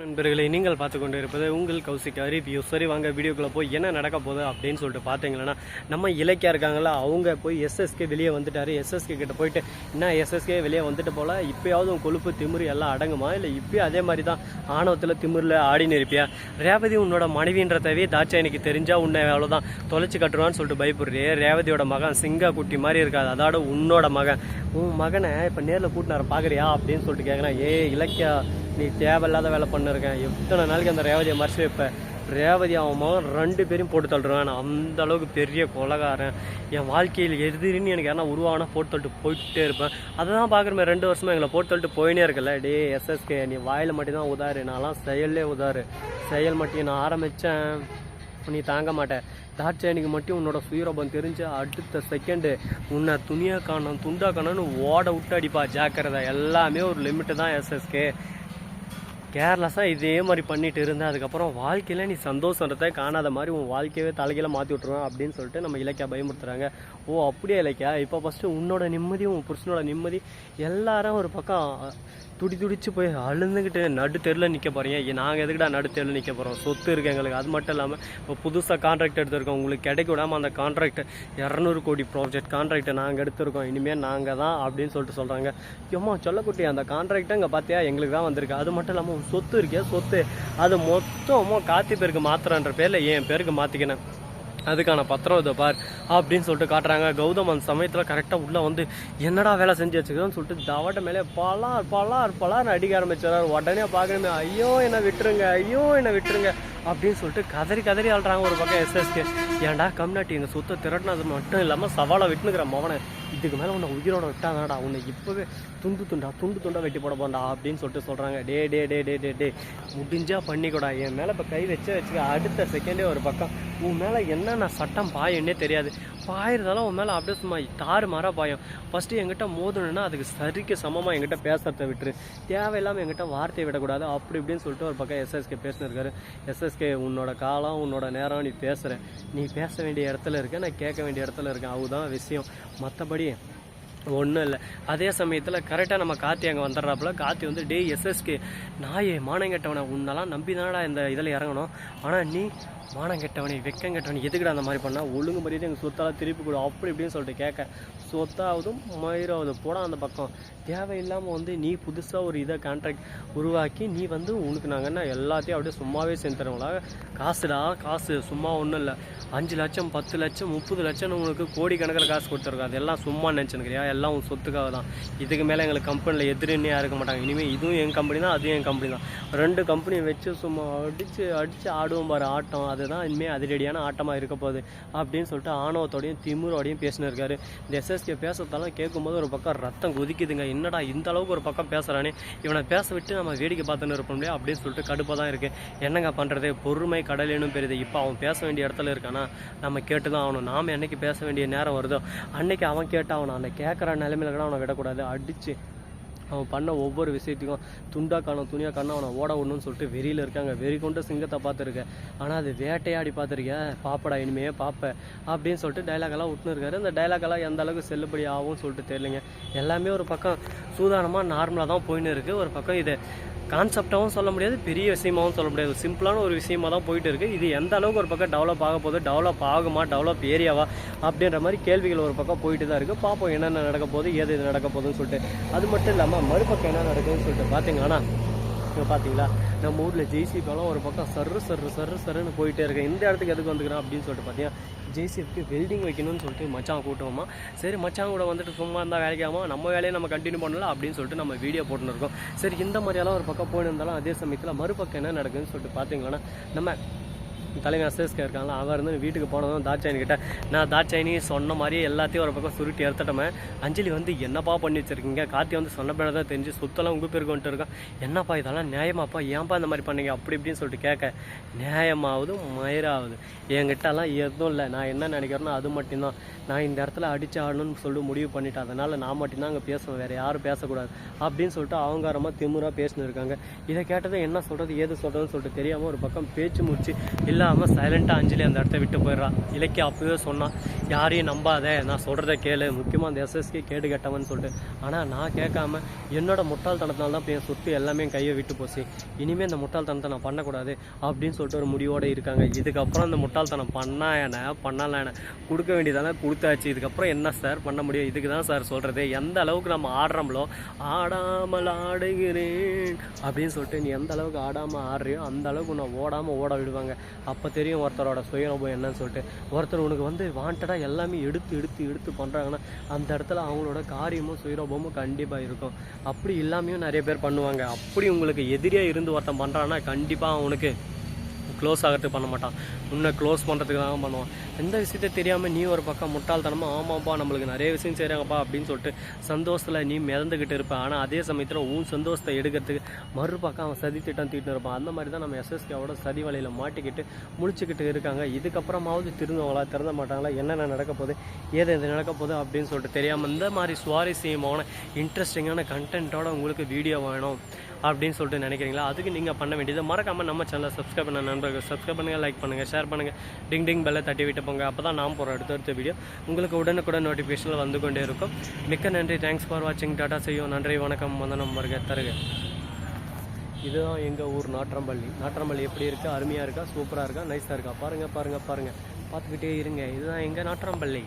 நண்பர்களை நீங்கள் பார்த்து கொண்டு இருப்பது உங்கள் கௌசிக் ரிவ்யூ. சரி வாங்க வீடியோக்குள்ளே போய் என்ன நடக்க போகுது அப்படின்னு சொல்லிட்டு பார்த்தீங்கன்னா, நம்ம இலக்கியா இருக்காங்களா, அவங்க போய் எஸ்எஸ்கே வெளியே வந்துட்டார். எஸ்எஸ்கே கிட்ட போயிட்டு என்ன எஸ்எஸ்கே வெளியே வந்துட்டு போல, இப்போயாவது உன் கொழுப்பு திமிரு எல்லாம் அடங்குமா, இல்லை இப்போயும் அதே மாதிரி தான் ஆணவத்தில் திமிரில் ஆடின்னு இருப்பியா? ரேவதி உன்னோட மனைவின்றதவே தாட்சாயணிக்கு தெரிஞ்சால் உன்னை அவ்வளோதான் தொலைச்சி கட்டுருவான்னு சொல்லிட்டு பயப்படுறியே. ரேவதியோட மகன் சிங்கா குட்டி மாதிரி இருக்காது, அதோட உன்னோட மகன். உன் மகனை இப்போ நேரில் கூட்டினார பார்க்குறியா அப்படின்னு சொல்லிட்டு கேட்குறேன். இலக்கியா, நீ தேவையில்லாத வேலை பண்ணிருக்கேன். எத்தனை நாளைக்கு அந்த ரேவதியை மறைச்சி வைப்பேன். ரேவதி அவன் மகன் 2 பேரையும் போட்டு தள்ளுறான். நான் அந்த அளவுக்கு பெரிய கொலகாரன். என் வாழ்க்கையில் எதிரின்னு எனக்கு யாரா உருவானா போட்டு தள்ளிட்டு போயிட்டே இருப்பேன். அதை தான் பார்க்குறமே 2 வருஷமாக எங்களை போட்டு தள்ளிட்டு போயினே இருக்கல. டே எஸ்எஸ்கே, நீ வாயில் மட்டும்தான் உதாரு, நான்லாம் செயல்லே உதாரு. செயல் மட்டும் நான் ஆரம்பித்தேன், நீ தாங்க மாட்டேன். தாட்சாயணிக்கு மட்டும் உன்னோட சுயரூபம் தெரிஞ்சு அடுத்த செகண்டு உன்னை துணியாக காணும் துண்டா காணும்னு ஓட விட்டு அடிப்பா. ஜாக்கிரதை. எல்லாமே ஒரு லிமிட்டு தான் எஸ்எஸ்கே. கேர்லெஸ்ஸாக இதே மாதிரி பண்ணிட்டு இருந்தேன், அதுக்கப்புறம் வாழ்க்கையில் நீ சந்தோஷத்தை காணாத மாதிரி உன் வாழ்க்கையவே தலைகீழ மாற்றி விட்ருவேன் அப்படின்னு சொல்லிட்டு நம்ம இலக்கியா பயமுறுத்துறாங்க. ஓ அப்படியே இலக்கியா, இப்போ ஃபஸ்ட்டு உன்னோட நிம்மதி, உன் புருஷனோட நிம்மதி எல்லாரும் ஒரு பக்கம் துடிச்சு போய் அழுந்துக்கிட்டு நடு தெருவில் நிற்க போகிறீங்க. நாங்கள் எதுக்கிட்ட நடு தெருவில் நிற்க போகிறோம்? சொத்து இருக்குது எங்களுக்கு. அது மட்டும் இல்லாமல் இப்போ புதுசாக கான்ட்ராக்ட் எடுத்திருக்கோம். உங்களுக்கு கிடைக்க விடாமல் அந்த கான்ட்ராக்ட் 200 கோடி ப்ராஜெக்ட் கான்ட்ராக்டை நாங்கள் எடுத்திருக்கோம். இனிமேல் நாங்கள் தான் அப்படின்னு சொல்லிட்டு சொல்கிறாங்க. ஏம்மா சொல்லக்குட்டி, அந்த கான்ட்ராக்டை இங்கே பார்த்தியா எங்களுக்கு தான் வந்திருக்கு. அது மட்டும் இல்லாமல் சொத்து இருக்கே, சொத்து அது மொத்தமாக கார்த்தி பேருக்கு மாத்திரன்ற பேரில் என் பேருக்கு மாற்றிக்கினேன். அதுக்கான பத்திரம் இதை பார் அப்படின்னு சொல்லிட்டு காட்டுறாங்க. கௌதம் அந்த சமயத்தில் கரெக்டாக உள்ளே வந்து என்னடா வேலை செஞ்சு வச்சுக்கிறோன்னு சொல்லிட்டு தவட்ட மேலே பலார் அடிக்க ஆரம்பிச்சார். உடனே பார்க்கணுமே, ஐயோ என்னை விட்டுருங்க, ஐயோ என்னை விட்டுருங்க அப்படின்னு சொல்லிட்டு கதறி ஆள்றாங்க. ஒரு பக்கம் எஸ்எஸ்கே, ஏன்டா கம்நாட்டி எங்கள் சொத்தை திரட்டினது மட்டும் இல்லாமல் சவாலை விட்டுனுக்கிற மவனை, இதுக்கு மேலே உன்னை உயிரோட விட்டாங்கடா, உன்னை இப்போவே துண்டு துண்டா வெட்டி போட போண்டா அப்படின்னு சொல்லிட்டு சொல்கிறாங்க. டே முடிஞ்சா பண்ணிக்கூடா. என் மேலே இப்போ கை வச்சுக்க அடுத்த செகண்டே ஒரு பக்கம் உன் மேலே என்னென்ன சட்டம் பாயன்னே தெரியாது. பாயிருந்தாலும் உன் மேலே அப்படியே சும்மா தாறு மாறாக பாயும். ஃபஸ்ட்டு என்கிட்ட மோதணுன்னா அதுக்கு சரிக்கு சமமாக என்கிட்ட பேசுறத விட்டுரு, தேவையில்லாமல் என்கிட்ட வார்த்தையை விடக்கூடாது அப்படி இப்படின்னு சொல்லிட்டு ஒரு பக்கம் எஸ்எஸ்கே பேசினிருக்காரு. எஸ்எஸ்கே, உன்னோட காலம் உன்னோட நேரம், நீ பேசுகிற, நீ பேச வேண்டிய இடத்துல இருக்க, நான் கேட்க வேண்டிய இடத்துல இருக்கேன், அதுதான் விஷயம். மற்றபடி ஒன்றும் இல்லை. அதே சமயத்தில் கரெக்டாக நம்ம கார்த்தி அங்கே வந்துடுறாப்புல. கார்த்தி வந்து டே எஸ்எஸ்கே, நாயே மானங்கெட்டவனை, உன்னெல்லாம் நம்பி தானடா இந்த இதில் இறங்கணும், ஆனால் நீ மானங்கெட்டவனை வெக்கங்கெட்டவனை எதுக்குடா அந்த மாதிரி பண்ணால், ஒழுங்கு மரியாதை எங்கள் சொத்தால் திருப்பி கொடு அப்படி இப்படின்னு சொல்லிட்டு கேட்க, சொத்தாவதும் மயிராவது போட அந்த பக்கம் தேவையில்லாமல் வந்து நீ புதுசாக ஒரு இதை கான்ட்ராக்ட் உருவாக்கி நீ வந்து உனக்கு நாங்கள் என்ன எல்லாத்தையும் அப்படியே சும்மாவே சேர்ந்து தருவங்களா? காசுடா காசு, சும்மா ஒன்றும் இல்லை. 5 லட்சம் 10 லட்சம் 30 லட்சம்னு உங்களுக்கு கோடிக்கணக்கில் காசு கொடுத்துருக்கோம். அதெல்லாம் சும்மா நினச்சினுக்கிறியா? எல்லாம் உன் சொத்துக்காக தான். இதுக்கு மேலே எங்களுக்கு கம்பெனியில் எதிரின்னே இருக்க மாட்டாங்க. இனிமேல் இதுவும் என் கம்பெனி தான், அதுவும் என் கம்பெனி தான். 2 கம்பெனியை வச்சு சும்மா அடித்து ஆடுவோம் பாரு ஆட்டம், அதுதான் இனிமேல் அதிரடியான ஆட்டமாக இருக்க போகுது அப்படின்னு சொல்லிட்டு ஆணவத்தோடையும் திமுரோடையும் பேசினு இருக்காரு. இந்த எஸ்எஸ்கே பேசுறதெல்லாம் கேட்கும்போது ஒரு பக்கம் ரத்தம் கொதிக்குதுங்க. என்னடா இந்த அளவுக்கு ஒரு பக்கம் பேசுகிறானே, இவனை பேச விட்டு நம்ம வேடிக்கை பார்த்துன்னு இருப்போம் இல்லையா அப்படின்னு சொல்லிட்டு கடுப்பாக தான் இருக்குது. என்னங்க பண்ணுறது, பொறுமை கடலேனும் பெரிது. இப்போ அவன் பேச வேண்டிய இடத்துல இருக்கானா, நம்ம கேட்டு தான் ஆகணும். நாம் என்னைக்கு பேச வேண்டிய நேரம் வருதோ அன்னைக்கு அவன் கேட்டாகணும். அந்த கேட்குற நிலைமையில கூட அவனை விடக்கூடாது. அடித்து அவன் பண்ண ஒவ்வொரு விஷயத்துக்கும் துண்டா காணும் துணியாக காணும் அவனை ஓட விடணும்னு சொல்லிட்டு வெறியில் இருக்காங்க. வெறி கொண்டு சிங்கத்தை பார்த்துருக்கேன், ஆனால் அது வேட்டையாடி பார்த்துருக்கேன். பாப்படா இனிமையே பார்ப்பேன் அப்படின்னு சொல்லிட்டு டைலாகெல்லாம் விட்டுன்னு இருக்காரு. அந்த டைலாகெல்லாம் எந்த அளவுக்கு செல்லுபடி ஆகும்னு சொல்லிட்டு தெரியலைங்க. எல்லாமே ஒரு பக்கம் சூதானமாக நார்மலாக தான் போயின்னு இருக்குது. ஒரு பக்கம் இது கான்செப்டாகவும் சொல்ல முடியாது, பெரிய விஷயமாகவும் சொல்ல முடியாது, சிம்பிளான ஒரு விஷயமாக தான் போயிட்டு இருக்குது. இது எந்த அளவுக்கு ஒரு பக்கம் டெவலப் ஆக போகுது, டெவலப் ஆகுமா, டெவலப் ஏரியாவா அப்படின்ற மாதிரி கேள்விகள் ஒரு பக்கம் போயிட்டு தான் இருக்குது. பார்ப்போம் என்னென்ன நடக்க போகுது, ஏது நடக்க போகுதுன்னு சொல்லிட்டு. அது மட்டும் இல்லாமல் மறுபக்கம் என்ன நடக்குதுன்னு சொல்லிட்டு பார்த்தீங்கன்னா, பார்த்தீங்களா நம்ம ஊரில் ஜெய்சிபெல்லாம் ஒரு பக்கம் சர்ருன்னு போயிட்டே இருக்கேன். இந்த இடத்துக்கு எதுக்கு வந்துக்கிறேன் அப்படின்னு சொல்லிட்டு பார்த்தீங்கன்னா, ஜேசிபிக்கு வெல்டிங் வைக்கணும்னு சொல்லிட்டு மச்சான் கூட்டுவோமா. சரி மச்சான் கூட வந்துட்டு சும்மா இருந்தால் வேலைக்காமா, நம்ம வேலையை நம்ம கண்டினியூ பண்ணலாம் அப்படின்னு சொல்லிட்டு நம்ம வீடியோ போட்டுன்னு இருக்கோம். சரி இந்த மாதிரியெல்லாம் ஒரு பக்கம் போயிருந்தாலும் அதே சமயத்தில் மறுபக்கம் என்ன நடக்குதுன்னு சொல்லிட்டு பார்த்தீங்கன்னா, நம்ம தலைமை எஸ்எஸ்கே இருக்காங்களா, அவன் இருந்து வீட்டுக்கு போனதும் தாட்சாயணி கிட்ட, நான் தாட்சாயணி சொன்ன மாதிரி எல்லாத்தையும் ஒரு பக்கம் சுருட்டி எடுத்துட்டோமே. அஞ்சலி வந்து என்னப்பா பண்ணி வச்சிருக்கீங்க, கார்த்தி வந்து சொன்ன பேரை தான் தெரிஞ்சு சொத்தெல்லாம் உங்கள் பேருக்கு வந்துட்டு இருக்கான், என்னப்பா இதெல்லாம் நியாயமாப்பா, ஏன்ப்பா இந்த மாதிரி பண்ணீங்க அப்படி இப்படின்னு சொல்லிட்டு கேட்க, நியாயமாவது மயிராகுது என்கிட்டலாம் எதுவும் இல்லை. நான் என்ன நினைக்கிறேன்னா அது மட்டும்தான், நான் இந்த இடத்துல அடித்து ஆடணும்னு சொல்லிட்டு முடிவு பண்ணிட்டேன், அதனால் நான் மட்டும்தான் அங்கே பேசுவேன், வேறு யாரும் பேசக்கூடாது அப்படின்னு சொல்லிட்டு அவங்காரமாக திமுறாக பேசின்னு இருக்காங்க. இதை கேட்டதை என்ன சொல்கிறது ஏது சொல்கிறதுன்னு சொல்லிட்டு தெரியாமல் ஒரு பக்கம் பேச்சு முடிச்சு இல்லை கண்டுக்காமல் சைலண்ட்டாக அஞ்சலி அந்த இடத்த விட்டு போயிடுறா. இலக்கியா அப்பவே சொன்னான், யாரையும் நம்பாத, நான் சொல்கிறத கேளு, முக்கியமாக அந்த எஸ்எஸ்கே கேடு கட்டவன்னு சொல்லிட்டு. ஆனால் நான் கேட்காம என்னோட முட்டாள்தனத்தினால தான் என் சொத்து எல்லாமே கையை விட்டு போச்சு. இனிமேல் இந்த முட்டாள்தனத்தை நான் பண்ணக்கூடாது அப்படின்னு சொல்லிட்டு ஒரு முடிவோடு இருக்காங்க. இதுக்கப்புறம் இந்த முட்டாள்தனம் பண்ணலாம் கொடுக்க வேண்டியதானே கொடுத்தாச்சு. இதுக்கப்புறம் என்ன சார் பண்ண முடியும்? இதுக்கு தான் சார் சொல்கிறது, எந்த அளவுக்கு நம்ம ஆடுறோம்லோ, ஆடாமல் ஆடுகிறேன் அப்படின்னு சொல்லிட்டு நீ எந்த அளவுக்கு ஆடாமல் ஆடுறியோ அந்த அளவுக்கு நான் ஓடாமல் ஓட விடுவாங்க. அப்போ தெரியும் ஒருத்தரோட சுயநோபம் என்னன்னு சொல்லிட்டு. ஒருத்தர் உனக்கு வந்து வாண்டடாக எல்லாமே எடுத்து பண்ணுறாங்கன்னா அந்த இடத்துல அவங்களோட காரியமும் சுயநோபமும் கண்டிப்பாக இருக்கும். அப்படி இல்லாமையும் நிறைய பேர் பண்ணுவாங்க. அப்படி உங்களுக்கு எதிரியாக இருந்து ஒருத்தன் பண்ணுறான்னா கண்டிப்பாக அவனுக்கு க்ளோஸ் ஆகிறதுக்கு பண்ண மாட்டான், உன்னை க்ளோஸ் பண்ணுறதுக்கு தான் பண்ணுவான். எந்த விஷயத்தை தெரியாமல் நீ ஒரு பக்கம் முட்டாள்தனமாக ஆமாப்பா நம்மளுக்கு நிறைய விஷயம் செய்கிறாங்கப்பா அப்படின்னு சொல்லிட்டு சந்தோஷத்தில் நீ மிதந்துக்கிட்டு இருப்ப. ஆனால் அதே சமயத்தில் உன் சந்தோஷத்தை எடுக்கிறதுக்கு மறுபக்கம் அவன் சதி திட்டம் தீட்டு இருப்பான். அந்த மாதிரி தான் நம்ம எஸ்எஸ்கேவோட சதி வலையில் மாட்டிக்கிட்டு முழிச்சுக்கிட்டு இருக்காங்க. இதுக்கப்புறமாவது திருந்தவங்களா திறந்த மாட்டாங்களா, என்னென்ன நடக்க போகுது, ஏது நடக்க போகுது அப்படின்னு சொல்லிட்டு தெரியாமல் இந்த மாதிரி சுவாரஸ்யமான இன்ட்ரெஸ்டிங்கான கண்டென்ட்டோட உங்களுக்கு வீடியோ வேணும் அப்படின்னு சொல்லிட்டு நினைக்கிறீங்களா? அதுக்கு நீங்கள் பண்ண வேண்டியது மறக்காமல் நம்ம சேனலை சப்ஸ்கிரைப் பண்ண நண்பர்கள் சப்ஸ்கிரைப் பண்ணுங்கள், லைக் பண்ணுங்கள், ஷேர் பண்ணுங்கள், டிங் பெல்லை தட்டி விட்டு போங்க. அப்போ தான் நாம் போகிற அடுத்த வீடியோ உங்களுக்கு உடனுக்குடன் நோட்டிஃபிகேஷனில் வந்து கொண்டே இருக்கும். மிக்க நன்றி, தேங்க்ஸ் ஃபார் வாட்சிங், டாட்டா செய்யும், நன்றி, வணக்கம், வந்தனம், வருக தருக. இதுதான் எங்கள் ஊர் நாற்றம்பள்ளி எப்படி இருக்குது? அருமையாக இருக்கா, சூப்பராக இருக்கா, நைஸாக இருக்கா? பாருங்கள் பார்த்துக்கிட்டே இருங்க. இதுதான் எங்கள் நாற்றம்பள்ளி.